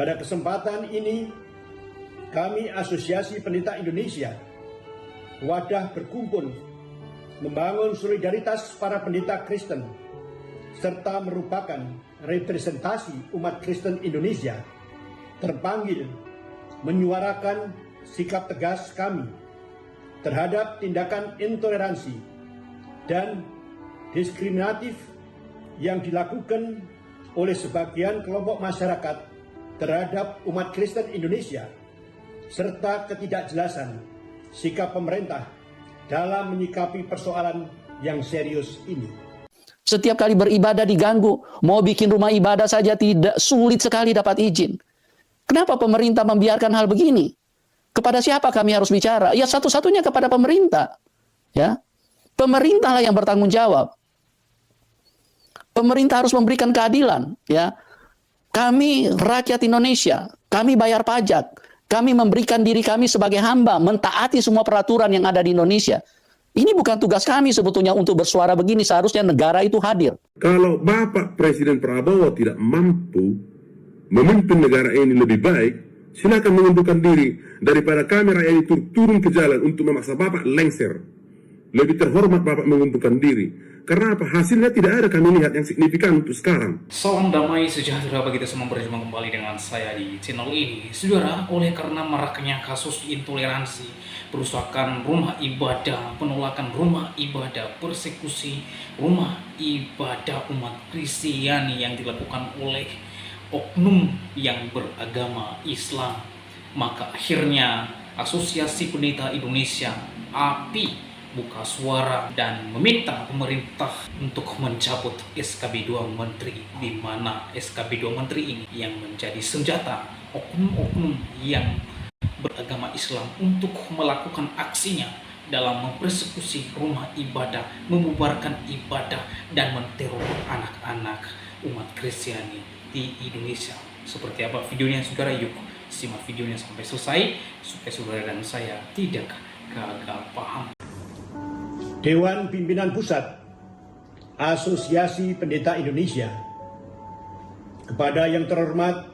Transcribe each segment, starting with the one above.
Pada kesempatan ini, kami Asosiasi Pendeta Indonesia, wadah berkumpul membangun solidaritas para pendeta Kristen, serta merupakan representasi umat Kristen Indonesia, terpanggil menyuarakan sikap tegas kami terhadap tindakan intoleransi dan diskriminatif yang dilakukan oleh sebagian kelompok masyarakat terhadap umat Kristen Indonesia, serta ketidakjelasan sikap pemerintah dalam menyikapi persoalan yang serius ini. Setiap kali beribadah diganggu, mau bikin rumah ibadah saja tidak, sulit sekali dapat izin. Kenapa pemerintah membiarkan hal begini? Kepada siapa kami harus bicara? Ya satu-satunya kepada pemerintah. Ya, pemerintahlah yang bertanggung jawab. Pemerintah harus memberikan keadilan. Ya, kami rakyat Indonesia, kami bayar pajak, kami memberikan diri kami sebagai hamba, mentaati semua peraturan yang ada di Indonesia. Ini bukan tugas kami sebetulnya untuk bersuara begini, seharusnya negara itu hadir. Kalau Bapak Presiden Prabowo tidak mampu memimpin negara ini lebih baik, silakan mengundurkan diri daripada kami rakyat ini turun ke jalan untuk memaksa Bapak lengser. Lebih terhormat Bapak mengundurkan diri. Karena apa? Hasilnya tidak ada kami lihat yang signifikan untuk sekarang. Salam damai sejahtera bagi kita semua, berjumpa kembali dengan saya di channel ini. Saudara, oleh karena maraknya kasus intoleransi, perusakan rumah ibadah, penolakan rumah ibadah, persekusi rumah ibadah umat Kristiani yang dilakukan oleh oknum yang beragama Islam, maka akhirnya Asosiasi Pendeta Indonesia API buka suara dan meminta pemerintah untuk mencabut SKB 2 Menteri, di mana SKB 2 Menteri ini yang menjadi senjata oknum-oknum yang beragama Islam untuk melakukan aksinya dalam mempersekusi rumah ibadah, membubarkan ibadah, dan menteror anak-anak umat Kristiani di Indonesia. Seperti apa videonya saudara? Yuk simak videonya sampai selesai supaya saudara dan saya tidak gagal paham. Dewan Pimpinan Pusat Asosiasi Pendeta Indonesia, kepada yang terhormat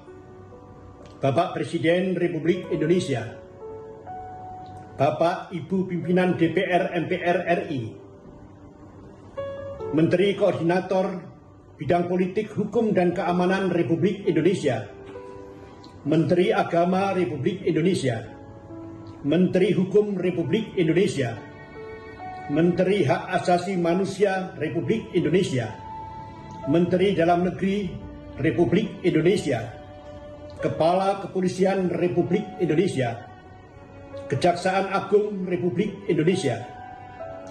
Bapak Presiden Republik Indonesia, Bapak Ibu Pimpinan DPR MPR RI, Menteri Koordinator Bidang Politik, Hukum dan Keamanan Republik Indonesia, Menteri Agama Republik Indonesia, Menteri Hukum Republik Indonesia, Menteri Hak Asasi Manusia Republik Indonesia, Menteri Dalam Negeri Republik Indonesia, Kepala Kepolisian Republik Indonesia, Kejaksaan Agung Republik Indonesia,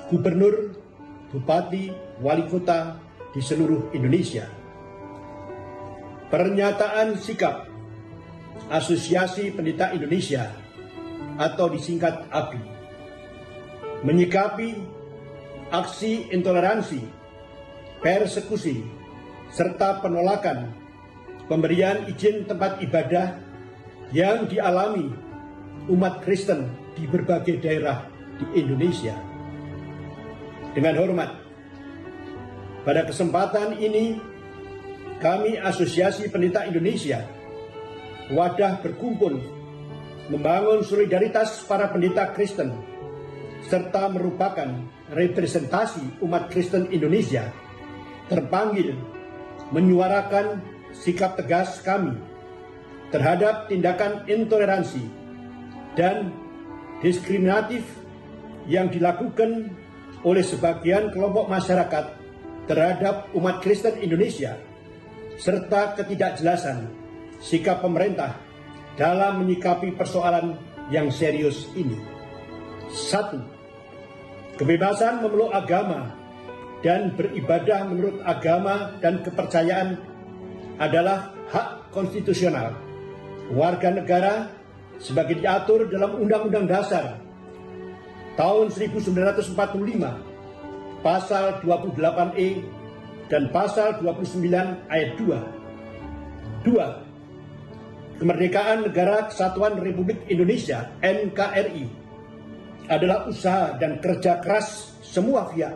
Gubernur, Bupati, Wali Kota di seluruh Indonesia. Pernyataan sikap Asosiasi Pendeta Indonesia atau disingkat API menyikapi aksi intoleransi, persekusi, serta penolakan pemberian izin tempat ibadah yang dialami umat Kristen di berbagai daerah di Indonesia. Dengan hormat, pada kesempatan ini kami Asosiasi Pendeta Indonesia, wadah berkumpul membangun solidaritas para pendeta Kristen, serta merupakan representasi umat Kristen Indonesia, terpanggil menyuarakan sikap tegas kami terhadap tindakan intoleransi dan diskriminatif yang dilakukan oleh sebagian kelompok masyarakat terhadap umat Kristen Indonesia, serta ketidakjelasan sikap pemerintah dalam menyikapi persoalan yang serius ini. 1. Kebebasan memeluk agama dan beribadah menurut agama dan kepercayaan adalah hak konstitusional warga negara sebagai diatur dalam Undang-Undang Dasar tahun 1945, Pasal 28E dan Pasal 29 ayat 2. 2. Kemerdekaan Negara Kesatuan Republik Indonesia NKRI adalah usaha dan kerja keras semua pihak,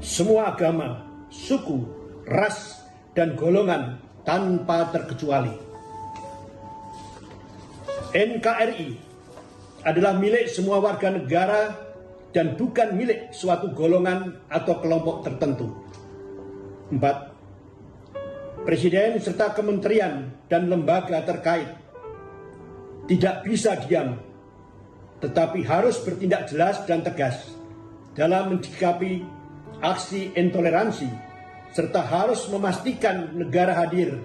semua agama, suku, ras, dan golongan tanpa terkecuali. NKRI adalah milik semua warga negara dan bukan milik suatu golongan atau kelompok tertentu. 4. Presiden serta kementerian dan lembaga terkait tidak bisa diam, tetapi harus bertindak jelas dan tegas dalam menyikapi aksi intoleransi, serta harus memastikan negara hadir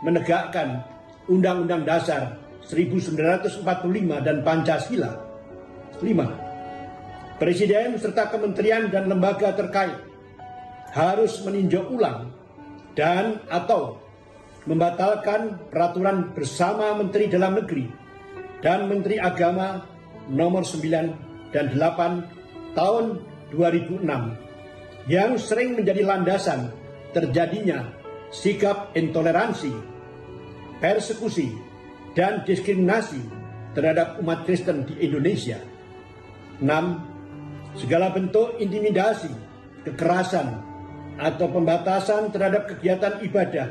menegakkan Undang-Undang Dasar 1945 dan Pancasila. 5. Presiden serta kementerian dan lembaga terkait harus meninjau ulang dan atau membatalkan peraturan bersama Menteri Dalam Negeri dan Menteri Agama nomor 9 dan 8 tahun 2006 yang sering menjadi landasan terjadinya sikap intoleransi, persekusi, dan diskriminasi terhadap umat Kristen di Indonesia. 6. Segala bentuk intimidasi, kekerasan, atau pembatasan terhadap kegiatan ibadah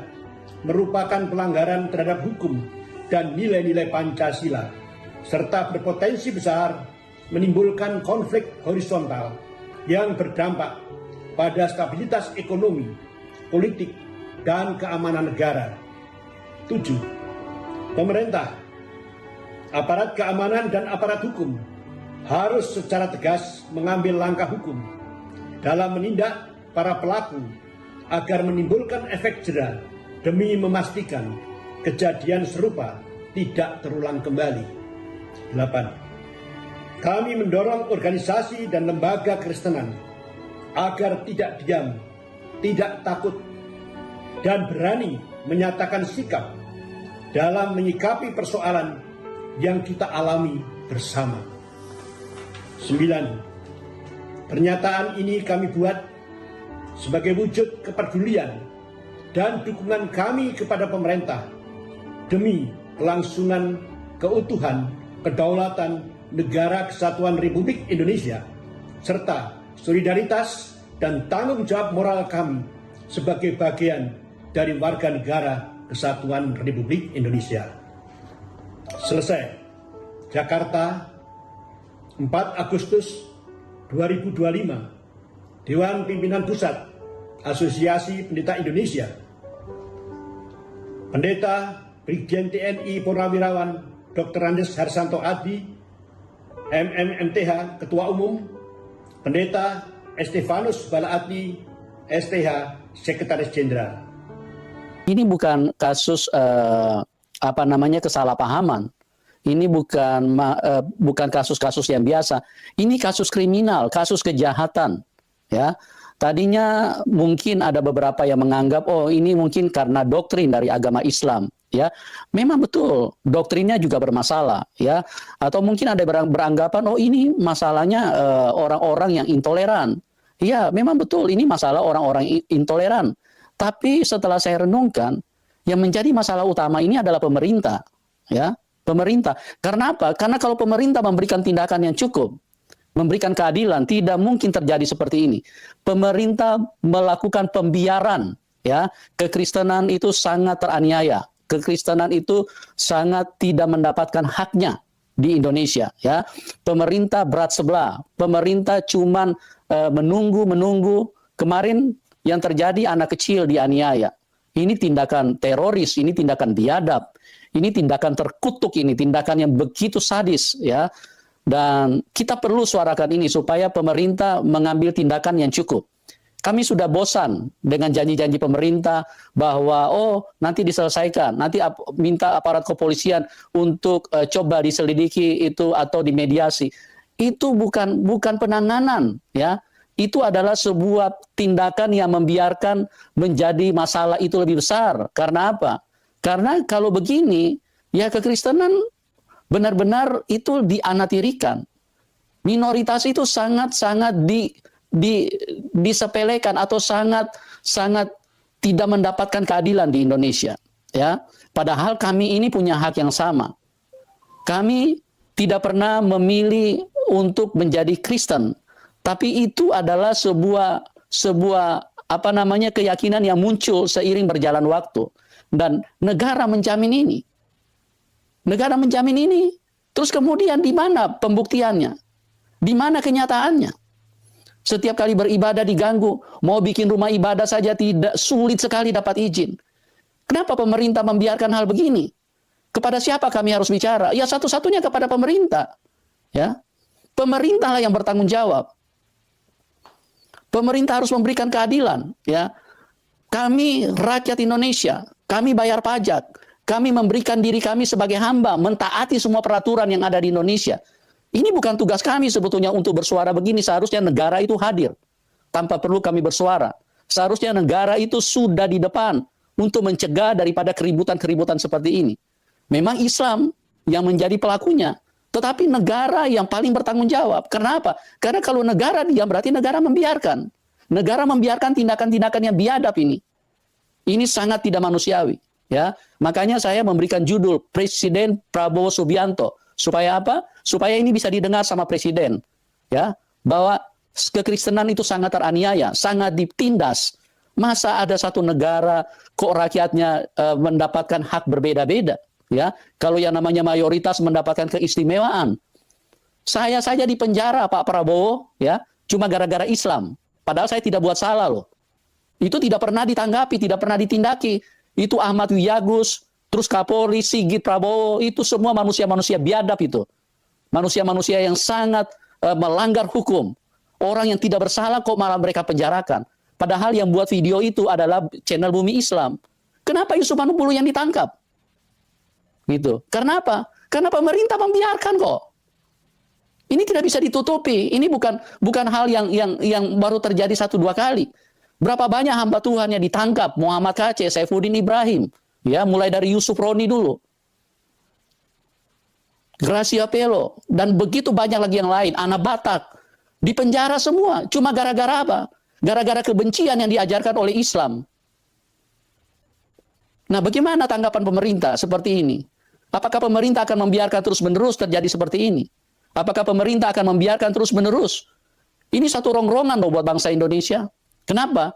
merupakan pelanggaran terhadap hukum dan nilai-nilai Pancasila, serta berpotensi besar menimbulkan konflik horizontal yang berdampak pada stabilitas ekonomi, politik, dan keamanan negara. 7. Pemerintah, aparat keamanan, dan aparat hukum harus secara tegas mengambil langkah hukum dalam menindak para pelaku agar menimbulkan efek jera demi memastikan kejadian serupa tidak terulang kembali. 8. Kami mendorong organisasi dan lembaga Kristenan agar tidak diam, tidak takut, dan berani menyatakan sikap dalam menyikapi persoalan yang kita alami bersama. 9. Pernyataan ini kami buat sebagai wujud kepedulian dan dukungan kami kepada pemerintah demi kelangsungan keutuhan, kedaulatan Negara Kesatuan Republik Indonesia, serta solidaritas dan tanggung jawab moral kami sebagai bagian dari warga negara Kesatuan Republik Indonesia. Selesai. Jakarta, 4 Agustus 2025. Dewan Pimpinan Pusat Asosiasi Pendeta Indonesia. Pendeta Brigjen TNI Purnawirawan Dr. Andes Harsanto Adi, MMMTH Ketua Umum. Pendeta Estefanus Balaati, STH Sekretaris Jenderal. Ini bukan kasus kesalahpahaman. Ini bukan kasus-kasus yang biasa. Ini kasus kriminal, kasus kejahatan. Ya, tadinya mungkin ada beberapa yang menganggap, oh ini mungkin karena doktrin dari agama Islam. Ya, memang betul doktrinnya juga bermasalah. Ya, atau mungkin ada beranggapan, oh ini masalahnya orang-orang yang intoleran. Ya, memang betul ini masalah orang-orang intoleran. Tapi setelah saya renungkan, yang menjadi masalah utama ini adalah pemerintah. Ya. Pemerintah. Karena apa? Karena kalau pemerintah memberikan tindakan yang cukup, memberikan keadilan, tidak mungkin terjadi seperti ini. Pemerintah melakukan pembiaran, ya, kekristenan itu sangat teraniaya. Kekristenan itu sangat tidak mendapatkan haknya di Indonesia, ya. Pemerintah berat sebelah. Pemerintah cuman menunggu. Kemarin yang terjadi anak kecil dianiaya. Ini tindakan teroris, ini tindakan biadab. Ini tindakan terkutuk, ini tindakan yang begitu sadis, ya. Dan kita perlu suarakan ini supaya pemerintah mengambil tindakan yang cukup. Kami sudah bosan dengan janji-janji pemerintah bahwa nanti diselesaikan, nanti minta aparat kepolisian untuk coba diselidiki itu atau dimediasi. Itu bukan penanganan, ya. Itu adalah sebuah tindakan yang membiarkan menjadi masalah itu lebih besar. Karena apa? Karena kalau begini, ya kekristenan benar-benar itu dianatirikan. Minoritas itu sangat-sangat disepelekan atau sangat tidak mendapatkan keadilan di Indonesia. Ya, padahal kami ini punya hak yang sama. Kami tidak pernah memilih untuk menjadi Kristen, tapi itu adalah sebuah keyakinan yang muncul seiring berjalan waktu. Dan negara menjamin ini. Negara menjamin ini Terus kemudian di mana pembuktiannya? Di mana kenyataannya? Setiap kali beribadah diganggu, mau bikin rumah ibadah saja tidak, sulit sekali dapat izin. Kenapa pemerintah membiarkan hal begini? Kepada siapa kami harus bicara? Ya satu-satunya kepada pemerintah. Ya, pemerintahlah yang bertanggung jawab. Pemerintah harus memberikan keadilan. Ya, kami rakyat Indonesia, kami bayar pajak, kami memberikan diri kami sebagai hamba, mentaati semua peraturan yang ada di Indonesia. Ini bukan tugas kami sebetulnya untuk bersuara begini. Seharusnya negara itu hadir tanpa perlu kami bersuara. Seharusnya negara itu sudah di depan untuk mencegah daripada keributan-keributan seperti ini. Memang Islam yang menjadi pelakunya, tetapi negara yang paling bertanggung jawab. Kenapa? Karena kalau negara diam berarti negara membiarkan. Negara membiarkan tindakan-tindakan yang biadab ini. Ini sangat tidak manusiawi. Ya, makanya saya memberikan judul Presiden Prabowo Subianto. Supaya apa? Supaya ini bisa didengar sama Presiden. Ya, bahwa kekristenan itu sangat teraniaya, sangat ditindas. Masa ada satu negara kok rakyatnya mendapatkan hak berbeda-beda? Ya, kalau yang namanya mayoritas mendapatkan keistimewaan. Saya saja di penjara Pak Prabowo, ya, cuma gara-gara Islam. Padahal saya tidak buat salah loh. Itu tidak pernah ditanggapi, tidak pernah ditindaki. Itu Ahmad Wiyagus, terus Kapolri, Sigit Prabowo, itu semua manusia-manusia biadab itu. Manusia-manusia yang sangat melanggar hukum. Orang yang tidak bersalah kok malah mereka penjarakan. Padahal yang buat video itu adalah channel Bumi Islam. Kenapa Yusuf Manupulu yang ditangkap? Gitu. Karena apa? Karena pemerintah membiarkan kok. Ini tidak bisa ditutupi. Ini bukan hal yang baru terjadi 1-2 kali. Berapa banyak hamba Tuhan yang ditangkap? Muhammad Kaceh, Saifuddin Ibrahim, ya, mulai dari Yusuf Roni dulu, Gracia Pelo, dan begitu banyak lagi yang lain. Anak Batak dipenjara semua. Cuma gara-gara apa? Gara-gara kebencian yang diajarkan oleh Islam. Nah, bagaimana tanggapan pemerintah seperti ini? Apakah pemerintah akan membiarkan terus-menerus terjadi seperti ini? Apakah pemerintah akan membiarkan terus-menerus? Ini satu rongrongan loh buat bangsa Indonesia. Kenapa?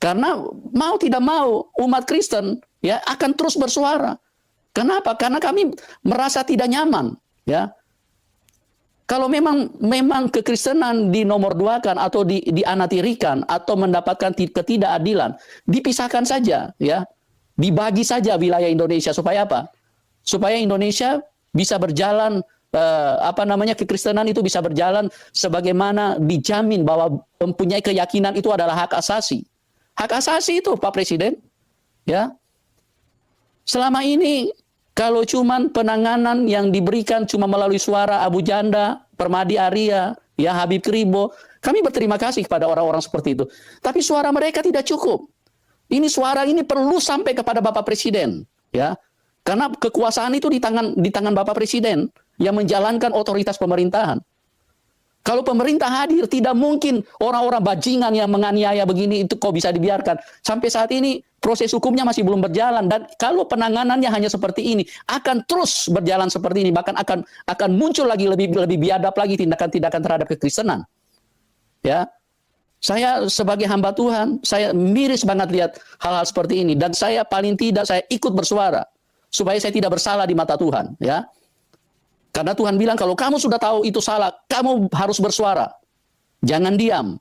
Karena mau tidak mau umat Kristen ya akan terus bersuara. Kenapa? Karena kami merasa tidak nyaman, ya. Kalau memang kekristenan dinomorduakan atau dianatirikan atau mendapatkan ketidakadilan, dipisahkan saja, ya. Dibagi saja wilayah Indonesia supaya apa? Supaya Indonesia bisa berjalan kekristenan itu bisa berjalan sebagaimana dijamin bahwa mempunyai keyakinan itu adalah hak asasi. Hak asasi itu Pak Presiden, ya. Selama ini kalau cuman penanganan yang diberikan cuma melalui suara Abu Janda, Permadi Arya, ya Habib Kribo, kami berterima kasih kepada orang-orang seperti itu. Tapi suara mereka tidak cukup. Ini suara ini perlu sampai kepada Bapak Presiden, ya. Karena kekuasaan itu di tangan Bapak Presiden yang menjalankan otoritas pemerintahan. Kalau pemerintah hadir, tidak mungkin orang-orang bajingan yang menganiaya begini itu kok bisa dibiarkan. Sampai saat ini proses hukumnya masih belum berjalan, dan kalau penanganannya hanya seperti ini, akan terus berjalan seperti ini, bahkan akan muncul lagi lebih biadab lagi tindakan-tindakan terhadap kekristenan. Ya. Saya sebagai hamba Tuhan, saya miris banget lihat hal-hal seperti ini, dan saya paling tidak saya ikut bersuara supaya saya tidak bersalah di mata Tuhan, ya. Karena Tuhan bilang kalau kamu sudah tahu itu salah, kamu harus bersuara. Jangan diam.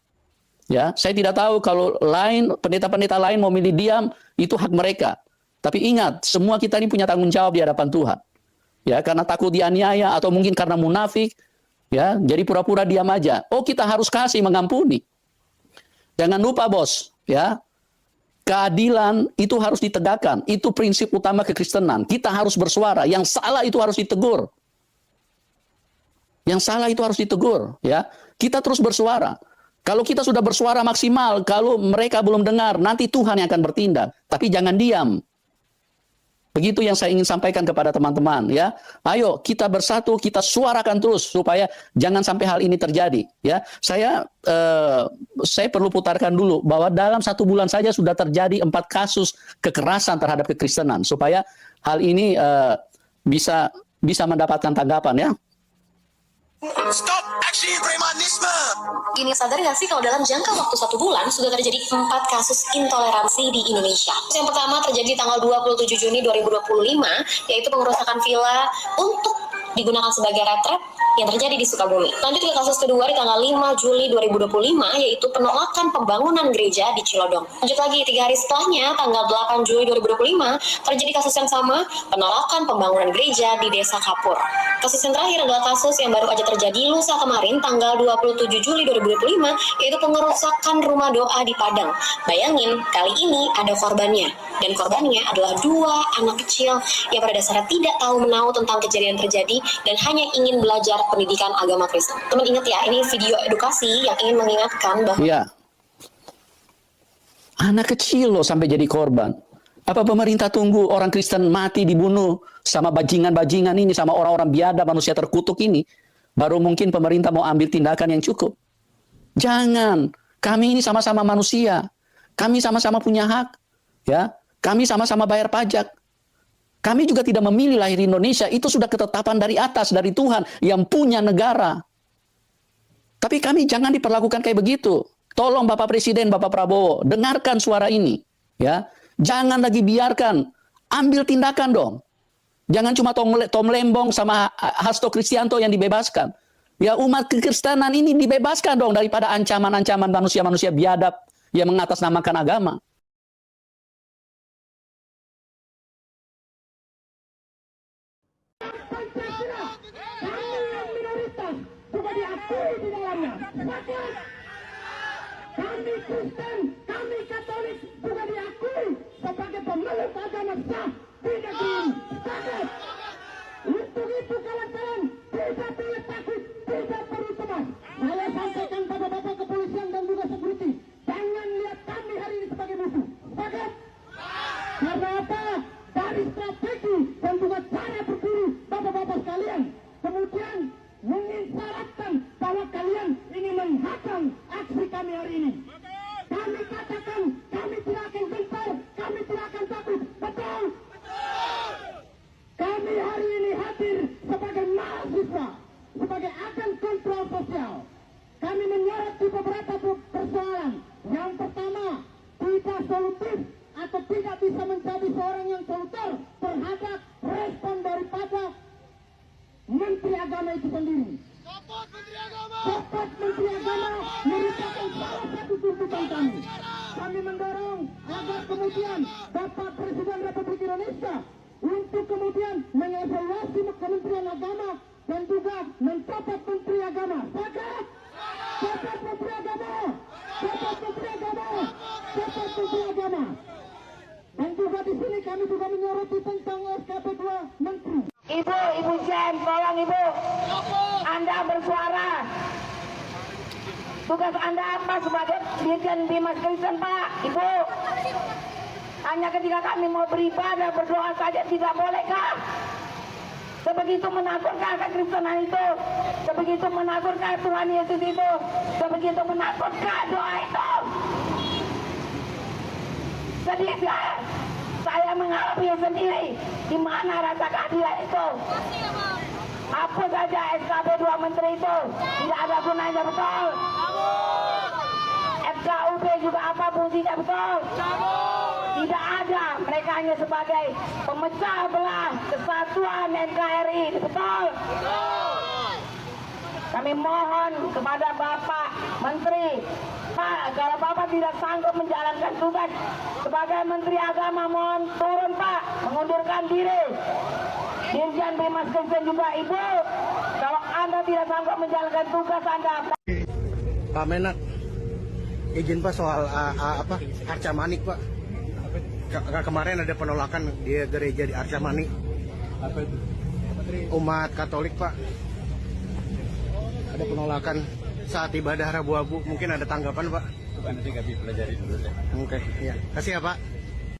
Ya, saya tidak tahu kalau pendeta-pendeta lain mau milih diam, itu hak mereka. Tapi ingat, semua kita ini punya tanggung jawab di hadapan Tuhan. Ya, karena takut dianiaya atau mungkin karena munafik, ya, jadi pura-pura diam aja. Oh, kita harus kasih mengampuni. Jangan lupa, Bos, ya. Keadilan itu harus ditegakkan. Itu prinsip utama kekristenan. Kita harus bersuara. Yang salah itu harus ditegur. Yang salah itu harus ditegur, ya. Kita terus bersuara. Kalau kita sudah bersuara maksimal, kalau mereka belum dengar, nanti Tuhan yang akan bertindak. Tapi jangan diam. Begitu yang saya ingin sampaikan kepada teman-teman, ya. Ayo kita bersatu, kita suarakan terus supaya jangan sampai hal ini terjadi, ya. Saya perlu putarkan dulu bahwa dalam 1 bulan saja sudah terjadi 4 kasus kekerasan terhadap kekristenan, supaya hal ini bisa mendapatkan tanggapan, ya. Stop aksi premanisme. Ini sadar nggak sih kalau dalam jangka waktu 1 bulan sudah terjadi 4 kasus intoleransi di Indonesia. Yang pertama terjadi tanggal 27 Juni 2025, yaitu pengerusakan villa untuk digunakan sebagai retret yang terjadi di Sukabumi. Lanjut ke kasus kedua di tanggal 5 Juli 2025, yaitu penolakan pembangunan gereja di Cilodong. Lanjut lagi, 3 hari setelahnya, tanggal 8 Juli 2025, terjadi kasus yang sama, penolakan pembangunan gereja di Desa Kapur. Kasus yang terakhir adalah kasus yang baru aja terjadi lusa kemarin, tanggal 27 Juli 2025, yaitu pengerusakan rumah doa di Padang. Bayangin, kali ini ada korbannya. Dan korbannya adalah 2 anak kecil yang pada dasarnya tidak tahu menahu tentang kejadian terjadi dan hanya ingin belajar pendidikan agama Kristen. Teman ingat ya, ini video edukasi yang ingin mengingatkan bahwa... Ya, anak kecil loh sampai jadi korban. Apa pemerintah tunggu orang Kristen mati dibunuh sama bajingan-bajingan ini, sama orang-orang biadab, manusia terkutuk ini, baru mungkin pemerintah mau ambil tindakan yang cukup? Jangan. Kami ini sama-sama manusia. Kami sama-sama punya hak. Ya, kami sama-sama bayar pajak. Kami juga tidak memilih lahir di Indonesia. Itu sudah ketetapan dari atas, dari Tuhan yang punya negara. Tapi kami jangan diperlakukan kayak begitu. Tolong Bapak Presiden, Bapak Prabowo, dengarkan suara ini. Ya, jangan lagi biarkan. Ambil tindakan dong. Jangan cuma Tom Lembong sama Hasto Kristianto yang dibebaskan. Ya, umat kekristenan ini dibebaskan dong daripada ancaman-ancaman manusia-manusia biadab yang mengatasnamakan agama. Kami Kristen, kami Katolik juga diakui sebagai pemeluk agama sah di negeri ini. Sepakat. Untuk itu kawan-kawan, tidak perlu takut, tidak perlu cemas. Saya sampaikan pada Bapak Kepolisian dan juga security, jangan lihat kami hari ini sebagai musuh. Sepakat? Karena apa? Dari strategi dan juga cara berguru Bapak-Bapak sekalian, kemudian mengisyaratkan bahwa kalian ingin menghadang aksi kami hari ini. Kami katakan, kami tidak akan gentar, kami tidak akan takut. Betul? Kami hari ini hadir sebagai mahasiswa, sebagai agen kontrol sosial. Kami menyorot di beberapa persoalan. Yang pertama, tidak solutif atau tidak bisa menjadi seorang yang solutor terhadap respon daripada Menteri Agama itu sendiri. Copot Menteri Agama! Copot Menteri Agama merupakan salah satu tuntutan kami. Kami mendorong agar kemudian Bapak Presiden Republik Indonesia untuk kemudian mengevaluasi Kementerian Agama dan juga mencopot Menteri Agama. Sepakat? Copot Menteri Agama! Copot Menteri Agama! Copot Menteri Agama! Dan juga di sini kami juga menyoroti tentang SKP 2 Menteri. Ibu Jen, tolong Ibu. Anda bersuara. Tugas Anda apa sebagai Dirjen Bimas Kristen, Pak? Ibu. Hanya ketika kami mau beribadah, berdoa saja tidak bolehkah? Sebegitu menakutkah kekristenan itu? Sebegitu menakutkah Tuhan Yesus itu? Sebegitu menakutkah doa itu? Sedih saya mengalami sendiri di mana rasa keadilan itu. Hapus saja SKP 2 Menteri itu, tidak ada gunanya, betul. FKUP juga apa fungsinya, betul. Tidak ada, mereka hanya sebagai pemecah belah kesatuan NKRI, betul. Kami mohon kepada Bapak Menteri, Pak, kalau Bapak tidak sanggup menjalankan tugas sebagai Menteri Agama, mohon turun Pak, mengundurkan diri. Dirjen Bimas Kristen juga Ibu, kalau Anda tidak sanggup menjalankan tugas Anda. Pak Menak, izin Pak soal Arca Manik Pak. Kemarin ada penolakan di gereja di Arca Manik. Umat Katolik Pak. Ada penolakan saat ibadah Rabu Abu, mungkin ada tanggapan Pak? Nanti kami pelajari dulu deh. Oke, ya. Kasih ya Pak.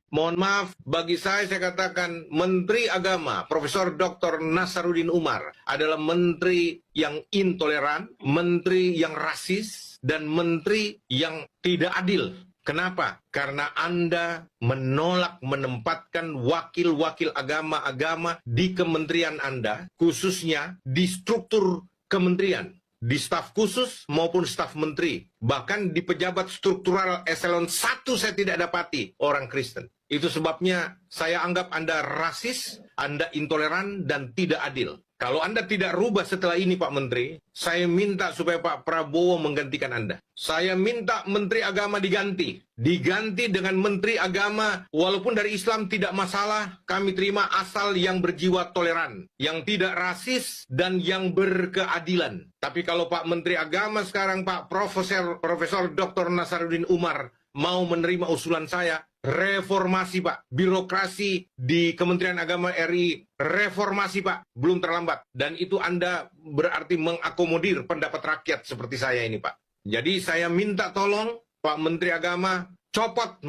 Mohon maaf, bagi saya katakan Menteri Agama Profesor Dr. Nasaruddin Umar adalah menteri yang intoleran, menteri yang rasis, dan menteri yang tidak adil. Kenapa? Karena Anda menolak menempatkan wakil-wakil agama-agama di kementerian Anda, khususnya di struktur kementerian, di staf khusus maupun staf menteri. Bahkan di pejabat struktural eselon 1 saya tidak dapati orang Kristen. Itu sebabnya saya anggap Anda rasis, Anda intoleran, dan tidak adil. Kalau Anda tidak rubah setelah ini Pak Menteri, saya minta supaya Pak Prabowo menggantikan Anda. Saya minta Menteri Agama diganti. Diganti dengan Menteri Agama, walaupun dari Islam tidak masalah, kami terima asal yang berjiwa toleran, yang tidak rasis, dan yang berkeadilan. Tapi kalau Pak Menteri Agama sekarang, Pak Profesor Dr. Nasaruddin Umar, mau menerima usulan saya, reformasi Pak, birokrasi di Kementerian Agama RI, reformasi Pak, belum terlambat. Dan itu Anda berarti mengakomodir pendapat rakyat seperti saya ini Pak. Jadi saya minta tolong Pak Menteri Agama, copot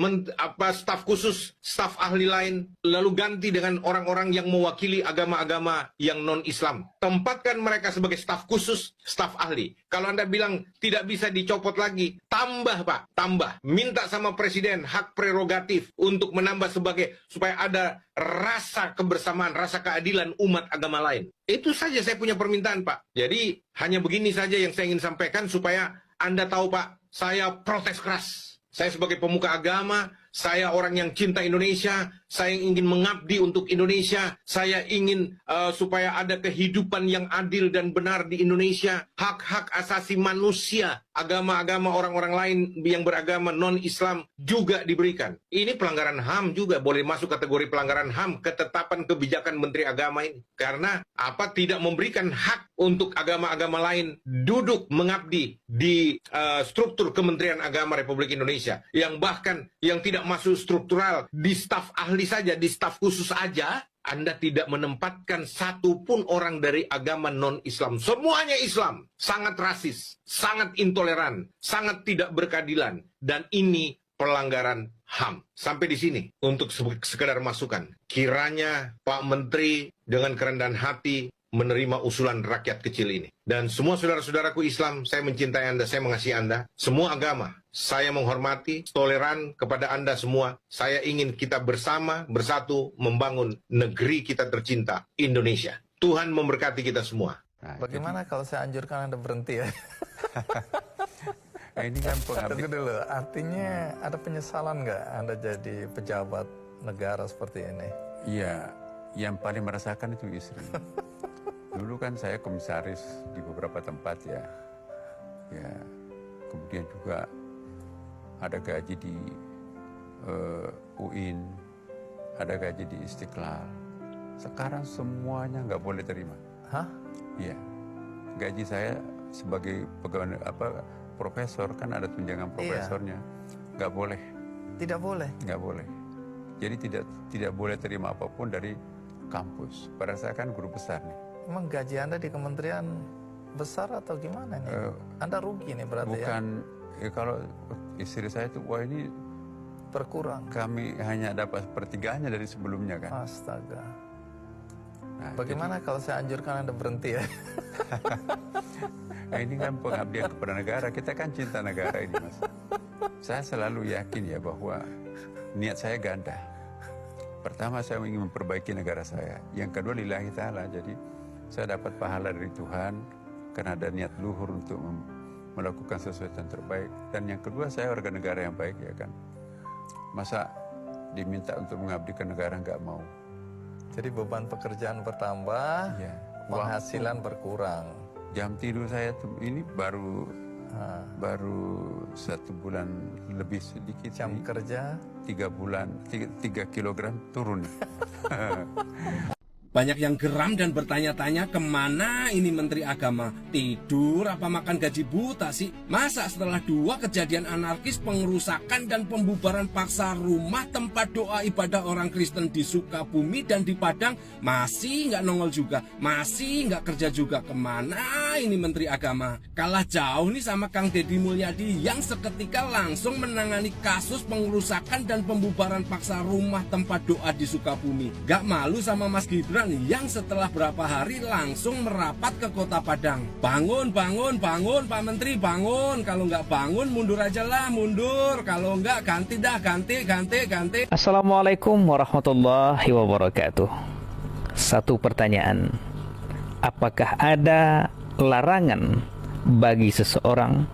staf khusus, staf ahli lain, lalu ganti dengan orang-orang yang mewakili agama-agama yang non-Islam. Tempatkan mereka sebagai staf khusus, staf ahli. Kalau Anda bilang tidak bisa dicopot lagi, tambah Pak, tambah. Minta sama Presiden hak prerogatif untuk menambah supaya ada rasa kebersamaan, rasa keadilan umat agama lain. Itu saja saya punya permintaan Pak. Jadi hanya begini saja yang saya ingin sampaikan supaya Anda tahu Pak, saya protes keras. Saya sebagai pemuka agama, saya orang yang cinta Indonesia, saya ingin mengabdi untuk Indonesia, saya ingin supaya ada kehidupan yang adil dan benar di Indonesia, hak-hak asasi manusia, agama-agama orang-orang lain yang beragama non-Islam juga diberikan. Ini pelanggaran HAM juga, boleh masuk kategori pelanggaran HAM, ketetapan kebijakan Menteri Agama ini. Karena tidak memberikan hak untuk agama-agama lain duduk mengabdi di struktur Kementerian Agama Republik Indonesia, yang bahkan yang tidak masuk struktural di staf ahli saja, di staf khusus aja, Anda tidak menempatkan satu pun orang dari agama non-Islam. Semuanya Islam, sangat rasis, sangat intoleran, sangat tidak berkeadilan, dan ini pelanggaran HAM. Sampai di sini untuk sekedar masukan. Kiranya Pak Menteri dengan kerendahan hati menerima usulan rakyat kecil ini. Dan semua saudara-saudaraku Islam, saya mencintai Anda, saya mengasihi Anda. Semua agama, saya menghormati, toleran kepada Anda semua. Saya ingin kita bersatu, membangun negeri kita tercinta, Indonesia. Tuhan memberkati kita semua. Bagaimana kalau saya anjurkan Anda berhenti ya? Ini kan Tunggu dulu, artinya ada penyesalan nggak Anda jadi pejabat negara seperti ini? Iya, yang paling merasakan itu istri. Dulu kan saya komisaris di beberapa tempat ya. Kemudian juga ada gaji di UIN, ada gaji di Istiqlal. Sekarang semuanya nggak boleh terima. Hah? Iya, gaji saya sebagai pegawai profesor kan ada tunjangan profesornya, nggak boleh. Tidak boleh? Nggak boleh. Jadi tidak boleh terima apapun dari kampus. Padahal saya kan guru besar nih. Emang gaji Anda di kementerian besar atau gimana nih? Anda rugi nih berarti bukan, ya? Kalau istri saya itu, wah ini berkurang. Kami hanya dapat sepertiganya dari sebelumnya kan. Astaga. Nah, bagaimana kalau saya anjurkan Anda berhenti ya? Ini kan pengabdian kepada negara. Kita kan cinta negara ini Mas. Saya selalu yakin ya bahwa niat saya ganda. Pertama saya ingin memperbaiki negara saya. Yang kedua lillahi ta'ala. Jadi saya dapat pahala dari Tuhan karena ada niat luhur untuk melakukan sesuatu yang terbaik. Dan yang kedua saya warga negara yang baik ya kan. Masa diminta untuk mengabdikan negara nggak mau. Jadi beban pekerjaan bertambah, ya, penghasilan berkurang. Jam tidur saya tuh ini baru 1 bulan lebih sedikit. Jam kerja 3 bulan 3 kilogram turun. Banyak yang geram dan bertanya-tanya kemana ini Menteri Agama? Tidur apa makan gaji buta sih? Masa setelah 2 kejadian anarkis pengerusakan dan pembubaran paksa rumah tempat doa ibadah orang Kristen di Sukabumi dan di Padang masih nggak nongol juga? Masih nggak kerja juga? Kemana ini Menteri Agama? Kalah jauh nih sama Kang Deddy Mulyadi yang seketika langsung menangani kasus pengerusakan dan pembubaran paksa rumah tempat doa di Sukabumi. Gak malu sama Mas Gibran yang setelah berapa hari langsung merapat ke kota Padang. Bangun, bangun, bangun Pak Menteri, bangun. Kalau nggak bangun mundur aja lah, mundur. Kalau nggak ganti dah, ganti. Assalamualaikum warahmatullahi wabarakatuh. Satu pertanyaan. Apakah ada larangan bagi seseorang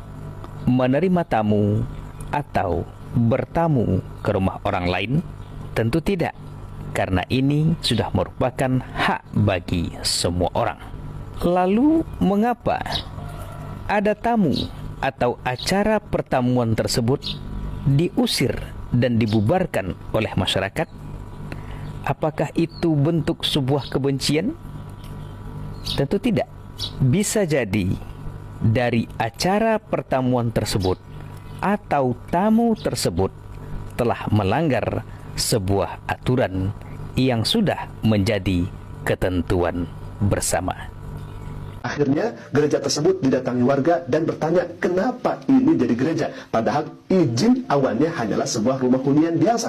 menerima tamu atau bertamu ke rumah orang lain? Tentu tidak. karena ini sudah merupakan hak bagi semua orang. Lalu mengapa ada tamu atau acara pertemuan tersebut diusir dan dibubarkan oleh masyarakat? Apakah itu bentuk sebuah kebencian? Tentu tidak. Bisa jadi dari acara pertemuan tersebut atau tamu tersebut telah melanggar sebuah aturan yang sudah menjadi ketentuan bersama. Akhirnya gereja tersebut didatangi warga dan bertanya kenapa ini jadi gereja, padahal izin awalnya hanyalah sebuah rumah hunian biasa.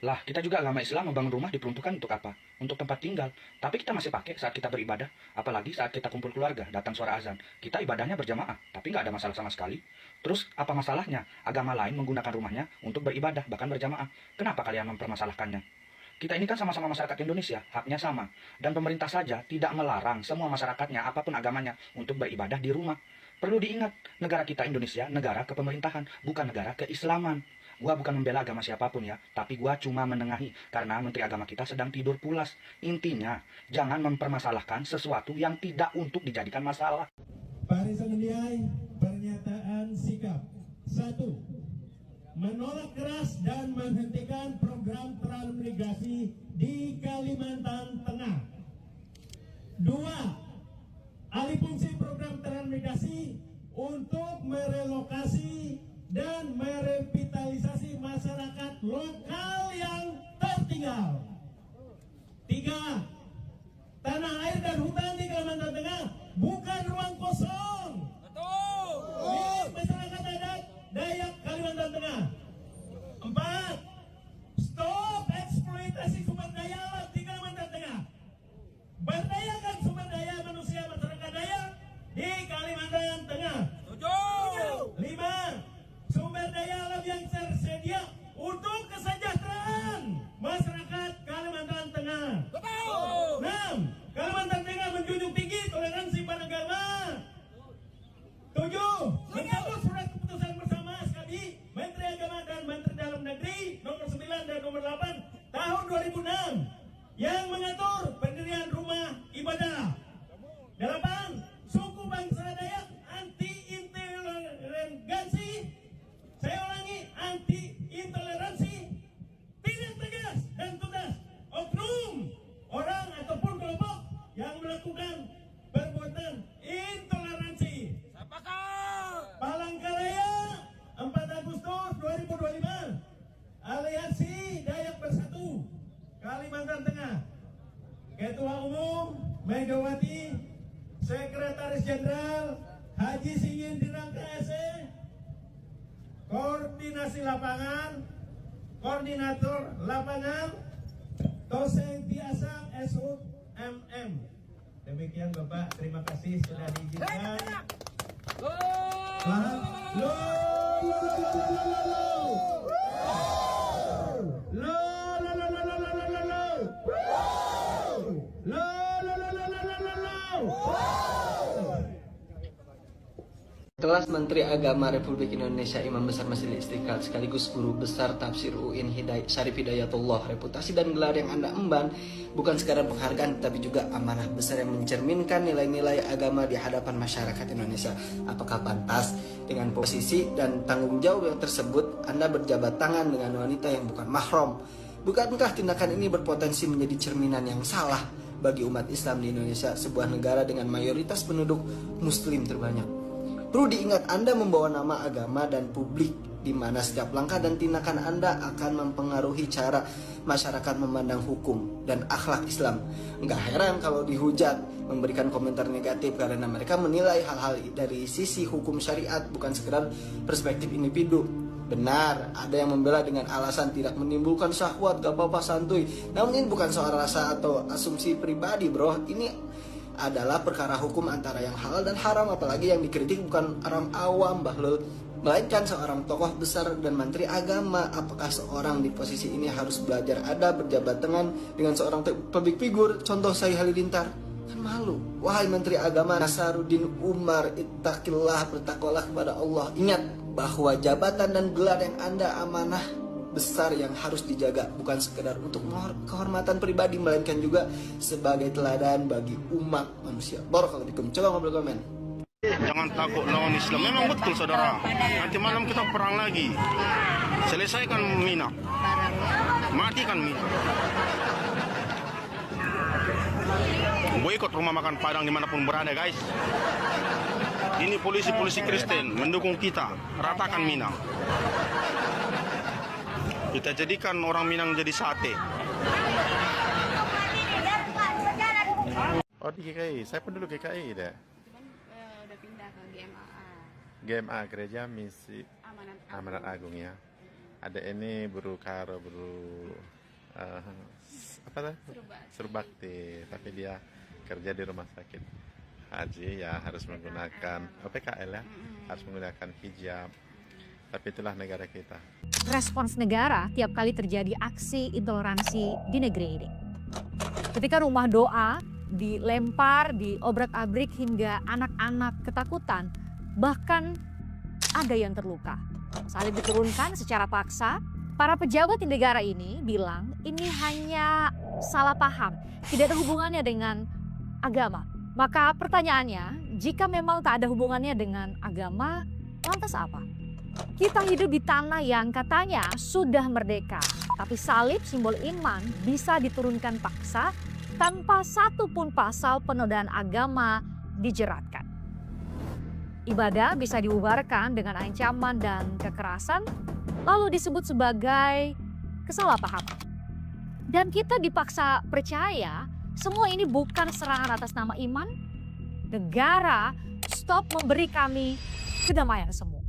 Lah, kita juga agama Islam membangun rumah diperuntukkan untuk apa? Untuk tempat tinggal. Tapi kita masih pakai saat kita beribadah, apalagi saat kita kumpul keluarga, datang suara azan. Kita ibadahnya berjamaah, tapi nggak ada masalah sama sekali. Terus, apa masalahnya? Agama lain menggunakan rumahnya untuk beribadah, bahkan berjamaah. Kenapa kalian mempermasalahkannya? Kita ini kan sama-sama masyarakat Indonesia, haknya sama. Dan pemerintah saja tidak melarang semua masyarakatnya, apapun agamanya, untuk beribadah di rumah. Perlu diingat, negara kita Indonesia, negara kepemerintahan, bukan negara keislaman. Gua bukan membela agama siapapun ya, tapi gua cuma menengahi, karena Menteri Agama kita sedang tidur pulas. Intinya, jangan mempermasalahkan sesuatu yang tidak untuk dijadikan masalah. Barisan Mendiai, pernyataan sikap. 1. Menolak keras dan menghentikan program transmigrasi di Kalimantan Tengah. 2. Alih fungsi program transmigrasi untuk merelokasi dan merevitalisasi masyarakat lokal yang tertinggal. 3. Tanah air dan hutan di Kalimantan Tengah bukan ruang kosong. Betul. Milik masyarakat adat Dayak Kalimantan Tengah. 4. Stop eksploitasi sumber daya alam di Kalimantan Tengah. Berdayakan sumber daya manusia masyarakat Dayak di Kalimantan Tengah. 5. Sumber daya alam yang tersedia untuk kesejahteraan masyarakat Kalimantan Tengah. 6. Kalimantan Tengah menjunjung tinggi toleransi beragama. 7. Menyambut surat keputusan bersama SKB Menteri Agama dan Menteri Dalam Negeri nomor 9 dan nomor 8 tahun 2006 yang mengatur pendirian rumah ibadah. 8. Suku bangsa Dayak anti-intoleransi. Saya ulangi, anti-intoleransi, tindak tegas dan tuntas oknum orang ataupun kelompok yang melakukan perbuatan intoleransi. Palangkaraya, 4 Agustus 2025, Aliansi Dayak Bersatu, Kalimantan Tengah. Ketua Umum Megawati, Sekretaris Jenderal Haji Singin Dirangka SE, Koordinasi Lapangan, Koordinator Lapangan, Toseng Tiasang SU MM. Demikian Bapak, terima kasih sudah diizinkan. Kelas Menteri Agama Republik Indonesia Imam Besar Masjidil Istiqlal sekaligus Guru Besar Tafsir UIN Syarif Hidayatullah, reputasi dan gelar yang Anda emban bukan sekadar penghargaan tapi juga amanah besar yang mencerminkan nilai-nilai agama di hadapan masyarakat Indonesia. Apakah pantas dengan posisi dan tanggung jawab yang tersebut Anda berjabat tangan dengan wanita yang bukan mahram? Bukankah tindakan ini berpotensi menjadi cerminan yang salah bagi umat Islam di Indonesia, sebuah negara dengan mayoritas penduduk muslim terbanyak? Perlu diingat, Anda membawa nama agama dan publik, di mana setiap langkah dan tindakan Anda akan mempengaruhi cara masyarakat memandang hukum dan akhlak Islam. Enggak heran kalau dihujat, memberikan komentar negatif karena mereka menilai hal-hal dari sisi hukum syariat, bukan sekedar perspektif individu. Benar, ada yang membela dengan alasan tidak menimbulkan syahwat, gak apa-apa santuy. Namun ini bukan soal rasa atau asumsi pribadi bro, ini adalah perkara hukum antara yang halal dan haram. Apalagi yang dikritik bukan orang awam Bahlul, melainkan seorang tokoh besar dan menteri agama. Apakah seorang di posisi ini harus belajar adab, berjabat tangan dengan seorang public figure, contoh Syai Halilintar? Kan malu. Wahai Menteri Agama Nasaruddin Umar, ittaqillah, bertakwalah kepada Allah. Ingat bahwa jabatan dan gelar yang Anda amanah besar yang harus dijaga, bukan sekedar untuk kehormatan pribadi, melainkan juga sebagai teladan bagi umat manusia. Barakallahu fikum. Coba ngobrol komen. Jangan takut lawan Islam. Memang betul saudara. Nanti malam kita perang lagi. Selesaikan Mina. Matikan Mina. Boikot rumah makan Padang dimanapun berada, guys. Ini polisi-polisi Kristen mendukung kita. Ratakan Minang. Kita jadikan orang Minang jadi sate. Oh, di GKI. Saya pun dulu GKI deh. Udah pindah ke GMAA. GMA, Gereja Misi Amanat Agung ya. Ada ini Buru Karo, Buru apa tuh? Surbakti. Tapi dia kerja di rumah sakit haji ya, harus menggunakan PKL ya, harus menggunakan hijab. Tapi itulah negara kita. Respons negara tiap kali terjadi aksi intoleransi di negeri ini. Ketika rumah doa dilempar, diobrak-abrik hingga anak-anak ketakutan, bahkan ada yang terluka. Salib diturunkan secara paksa. Para pejabat di negara ini bilang ini hanya salah paham, tidak ada hubungannya dengan agama. Maka pertanyaannya, jika memang tak ada hubungannya dengan agama, lantas apa? Kita hidup di tanah yang katanya sudah merdeka, tapi salib simbol iman bisa diturunkan paksa tanpa satu pun pasal penodaan agama dijeratkan. Ibadah bisa dibubarkan dengan ancaman dan kekerasan, lalu disebut sebagai kesalahpahaman. Dan kita dipaksa percaya semua ini bukan serangan atas nama iman. Negara, stop memberi kami kedamaian semu.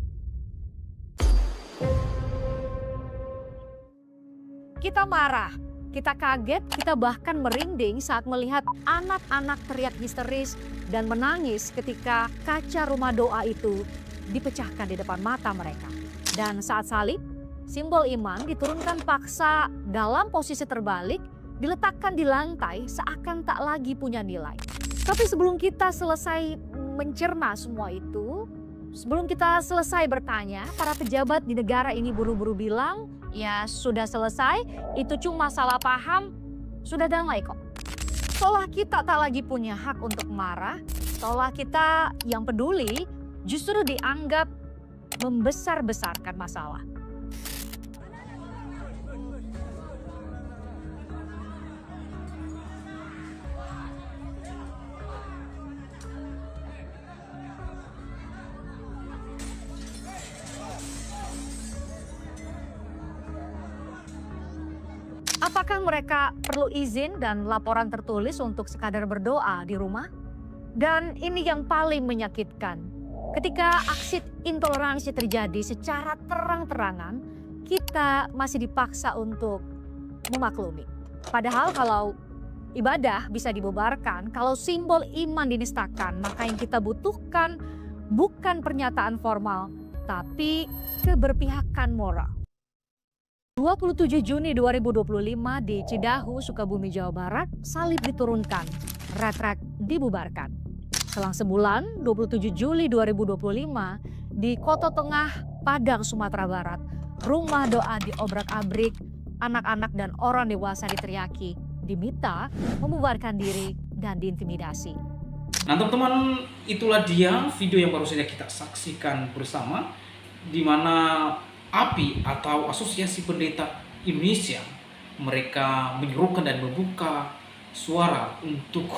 Kita marah, kita kaget, kita bahkan merinding saat melihat anak-anak teriak histeris dan menangis ketika kaca rumah doa itu dipecahkan di depan mata mereka. Dan saat salib, simbol iman diturunkan paksa dalam posisi terbalik, diletakkan di lantai seakan tak lagi punya nilai. Tapi sebelum kita selesai mencerna semua itu, sebelum kita selesai bertanya, para pejabat di negara ini buru-buru bilang, ya sudah selesai, itu cuma salah paham, sudah damai kok. Seolah kita tak lagi punya hak untuk marah, seolah kita yang peduli justru dianggap membesar-besarkan masalah. Apakah mereka perlu izin dan laporan tertulis untuk sekadar berdoa di rumah? Dan ini yang paling menyakitkan. Ketika aksi intoleransi terjadi secara terang-terangan, kita masih dipaksa untuk memaklumi. Padahal kalau ibadah bisa dibubarkan, kalau simbol iman dinistakan, maka yang kita butuhkan bukan pernyataan formal, tapi keberpihakan moral. 27 Juni 2025 di Cidahu, Sukabumi, Jawa Barat, salib diturunkan, retret dibubarkan. Selang sebulan, 27 Juli 2025, di Kota Tengah, Padang, Sumatera Barat, rumah doa diobrak-abrik, anak-anak dan orang dewasa diteriaki, diminta membubarkan diri dan diintimidasi. Nah teman-teman, itulah dia video yang baru saja kita saksikan bersama, di mana API atau Asosiasi Pendeta Indonesia, mereka menyerukan dan membuka suara untuk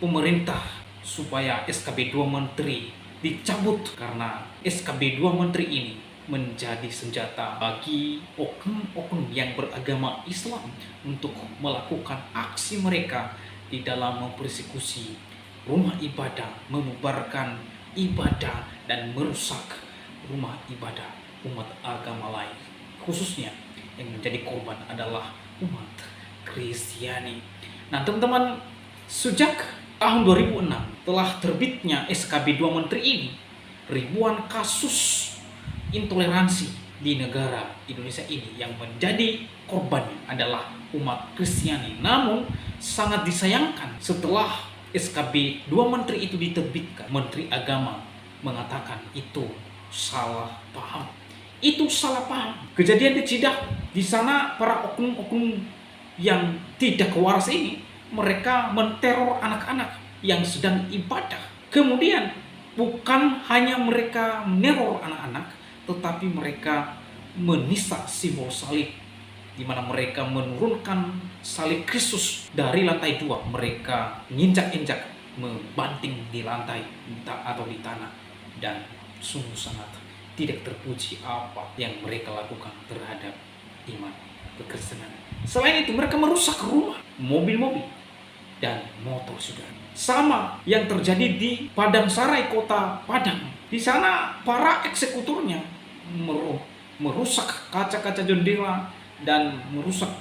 pemerintah supaya SKB 2 Menteri dicabut, karena SKB 2 Menteri ini menjadi senjata bagi oknum-oknum yang beragama Islam untuk melakukan aksi mereka di dalam mempersekusi rumah ibadah, membubarkan ibadah dan merusak rumah ibadah umat agama lain. Khususnya yang menjadi korban adalah umat Kristiani. Nah teman-teman, sejak tahun 2006 telah terbitnya SKB 2 Menteri ini, ribuan kasus intoleransi di negara Indonesia ini yang menjadi korbannya adalah umat Kristiani. Namun sangat disayangkan setelah SKB 2 Menteri itu diterbitkan, Menteri Agama mengatakan itu salah paham, Itu salah paham. Kejadian di Cidahu, di sana para oknum-oknum yang tidak waras ini, mereka menteror anak-anak yang sedang ibadah. Kemudian bukan hanya mereka meneror anak-anak, tetapi mereka menista simbol salib, di mana mereka menurunkan salib Kristus dari lantai 2. Mereka menginjak-injak, membanting di lantai atau di tanah, dan sungguh sangat tidak terpuji apa yang mereka lakukan terhadap iman kekristenan. Selain itu, mereka merusak rumah, mobil-mobil, dan motor, saudara. Sama yang terjadi di Padang Sarai, kota Padang. Di sana para eksekutornya merusak kaca-kaca jendela dan merusak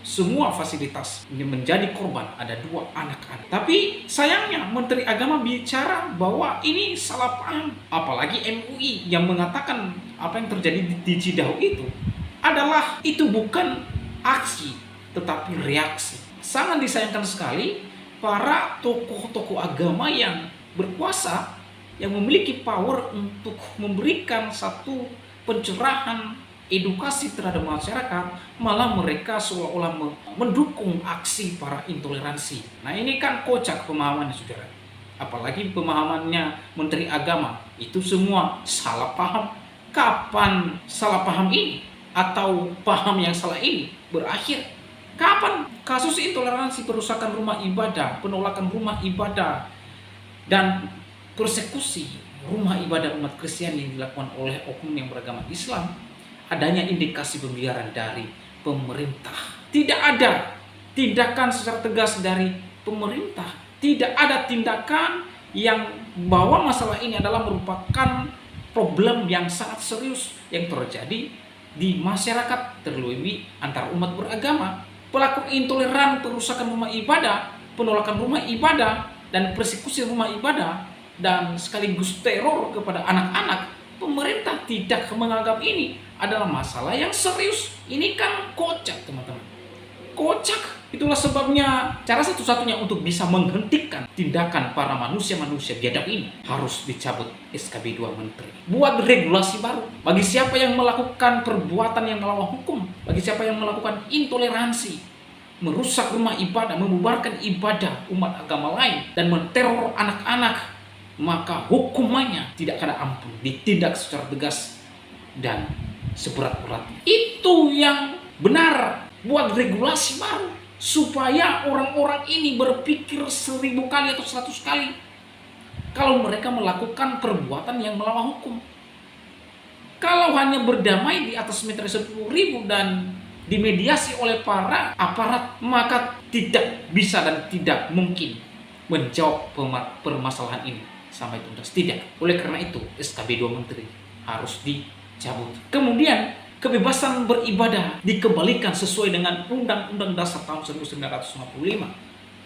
semua fasilitas. Menjadi korban ada 2 anak-anak. Tapi sayangnya Menteri Agama bicara bahwa ini salah paham. Apalagi MUI yang mengatakan apa yang terjadi di Cidahu itu bukan aksi, tetapi reaksi. Sangat disayangkan sekali para tokoh-tokoh agama yang berkuasa, yang memiliki power untuk memberikan satu pencerahan, edukasi terhadap masyarakat, malah mereka seolah-olah mendukung aksi para intoleransi. Nah, ini kan kocak pemahamannya, saudara. Apalagi pemahamannya Menteri Agama, itu semua salah paham. Kapan salah paham ini atau paham yang salah ini berakhir? Kapan kasus intoleransi, perusakan rumah ibadah, penolakan rumah ibadah, dan persekusi rumah ibadah umat Kristen yang dilakukan oleh oknum yang beragama Islam, adanya indikasi pembiaran dari pemerintah. Tidak ada tindakan secara tegas dari pemerintah. Tidak ada tindakan yang bahwa masalah ini adalah merupakan problem yang sangat serius yang terjadi di masyarakat, terlebih antar umat beragama. Pelaku intoleran, perusakan rumah ibadah, penolakan rumah ibadah, dan persekusi rumah ibadah, dan sekaligus teror kepada anak-anak, pemerintah tidak menganggap ini adalah masalah yang serius. Ini kan kocak, teman-teman. Kocak. Itulah sebabnya cara satu-satunya untuk bisa menghentikan tindakan para manusia-manusia biadab ini harus dicabut SKB 2 Menteri. Buat regulasi baru bagi siapa yang melakukan perbuatan yang melawan hukum, bagi siapa yang melakukan intoleransi, merusak rumah ibadah, membubarkan ibadah umat agama lain, dan menteror anak-anak, maka hukumannya tidak ada ampun, ditindak secara tegas dan seberat-beratnya. Itu yang benar. Buat regulasi baru supaya orang-orang ini berpikir 1000 kali atau 100 kali kalau mereka melakukan perbuatan yang melawan hukum. Kalau hanya berdamai di atas meter 10.000 dan dimediasi oleh para aparat, maka tidak bisa dan tidak mungkin menjawab permasalahan ini sampai tuntas. Tidak. Oleh karena itu SKB 2 Menteri harus dicabut. Kemudian kebebasan beribadah dikembalikan sesuai dengan Undang-Undang Dasar tahun 1945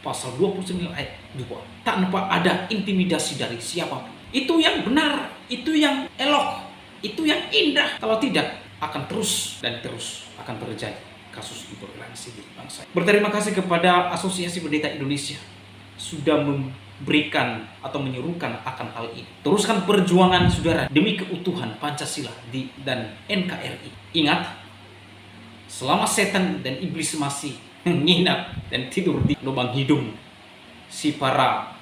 pasal 29 ayat 2, tanpa ada intimidasi dari siapapun. Itu yang benar, itu yang elok, itu yang indah. Kalau tidak, akan terus dan terus akan terjadi kasus intoleransi di bangsa. Berterima kasih kepada Asosiasi Pendeta Indonesia sudah memberikan atau menyerukan akan hal ini. Teruskan perjuangan saudara demi keutuhan Pancasila dan NKRI. Ingat, selama setan dan iblis masih menginap dan tidur di lubang hidung si para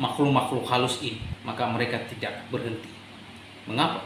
makhluk-makhluk halus ini, maka mereka tidak berhenti. Mengapa?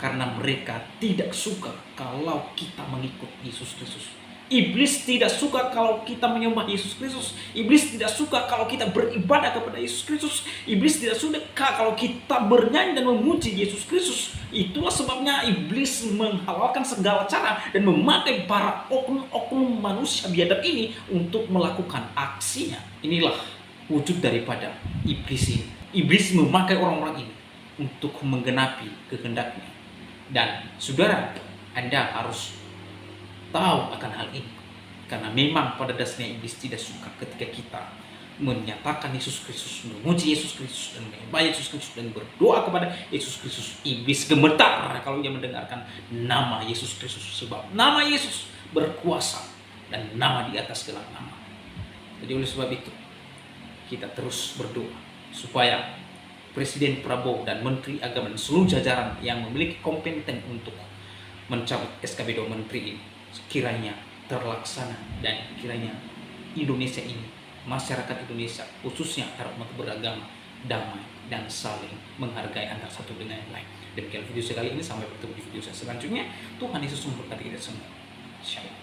Karena mereka tidak suka kalau kita mengikut Yesus Kristus. Iblis tidak suka kalau kita menyembah Yesus Kristus. Iblis tidak suka kalau kita beribadah kepada Yesus Kristus. Iblis tidak suka kalau kita bernyanyi dan memuji Yesus Kristus. Itulah sebabnya iblis menghalalkan segala cara dan memakai para oknum manusia biadab ini untuk melakukan aksinya. Inilah wujud daripada iblis ini. Iblis memakai orang-orang ini untuk menggenapi kehendaknya. Dan saudara, Anda harus tahu akan hal ini, karena memang pada dasarnya iblis tidak suka ketika kita menyatakan Yesus Kristus, memuji Yesus Kristus, dan menyembah Yesus Kristus, dan berdoa kepada Yesus Kristus. Iblis gemetar kalau ia mendengarkan nama Yesus Kristus, sebab nama Yesus berkuasa dan nama di atas segala nama. Jadi oleh sebab itu kita terus berdoa supaya Presiden Prabowo dan Menteri Agama dan seluruh jajaran yang memiliki kompeten untuk mencabut SKB 2 Menteri ini kiranya terlaksana, dan kiranya Indonesia ini, masyarakat Indonesia khususnya antar umat beragama, damai dan saling menghargai antara satu dengan yang lain. Demikian video saya kali ini, sampai bertemu di video saya selanjutnya. Tuhan Yesus memberkati kita semua. Shalom.